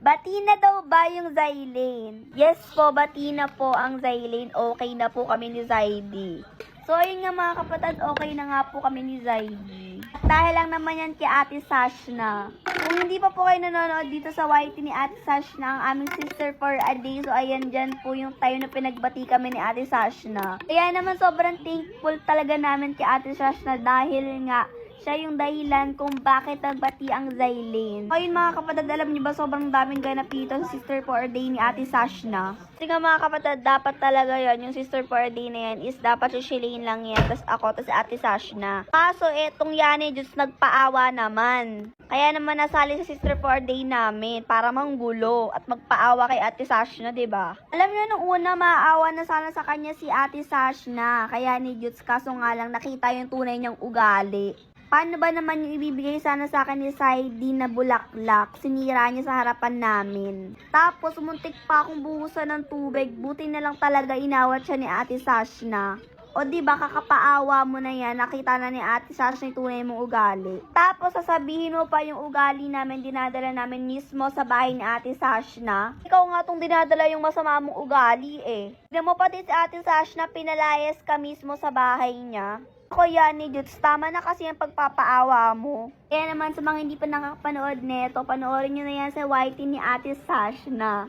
Bati na daw ba yung Zylene? Yes po, bati na po ang Zylene. Okay na po kami ni Zydy. So, ayun nga mga kapatid, okay na nga po kami ni Zydy. Dahil lang naman yan kay Ate Sashna. Kung hindi pa po kayo nanonood dito sa YT ni Ate Sashna, ang aming sister for a day. So, ayan dyan po yung tayo na pinagbati kami ni Ate Sashna. Kaya naman sobrang thankful talaga namin kay Ate Sashna dahil nga siya yung dahilan kung bakit nagbati ang Zylene. Ayun mga kapatid, alam niyo ba sobrang daming ganap dito sa Sister for a Day ni Ate Sashna. Kasi nga mga kapatid, dapat talaga yon yung Sister for a Day na yan is dapat si Shalane lang yan, tas ako, tas Ate Sashna. Kaso etong Yani just nagpaawa naman. Kaya naman nasali sa Sister for a Day namin para manggulo at magpaawa kay Ate Sashna, 'di ba? Alam niyo nung una maawa na sana sa kanya si Ate Sashna. Kaya ni Juts kaso nga lang nakita yung tunay niyang ugali. Paano ba naman yung ibibigay sana sa akin ni Zydy na bulaklak? Sinira niya sa harapan namin. Tapos, muntik pa akong buhusan ng tubig. Buti na lang talaga inawat siya ni Ate Sashna. O diba, kakapaawa mo na yan. Nakita na ni Ate Sashna yung tunay mong ugali. Tapos, sasabihin mo pa yung ugali namin, dinadala namin mismo sa bahay ni Ate Sashna. Ikaw nga tong dinadala yung masama mong ugali eh. Tignan mo pati si Ate Sashna, pinalayas ka mismo sa bahay niya. Ako Yani Juts, tama na kasi ang pagpapaawa mo. Kaya naman sa mga hindi pa nakakapanood neto, panoorin nyo na yan sa YT ni Ate Sashna.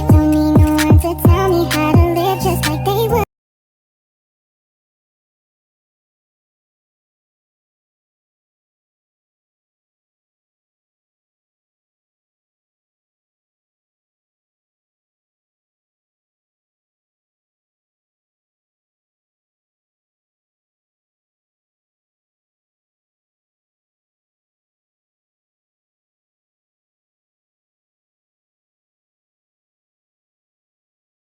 Don't need no one to tell me how to